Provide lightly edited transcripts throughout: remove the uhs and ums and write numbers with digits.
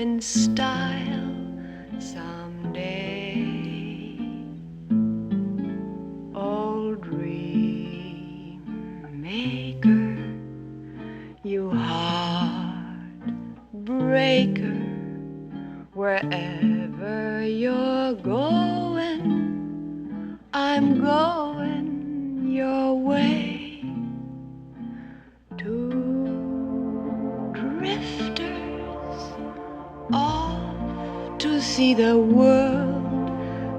in style someday. Oh, dream maker, you heartbreaker, wherever you're going, I'm going your way. Two drifters off to see the world.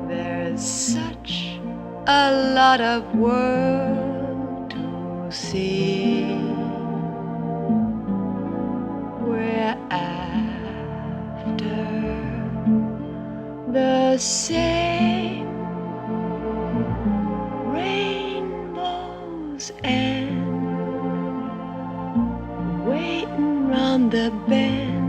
There's such a lot of world to see. We're after the same rainbow's end, waiting round the bend.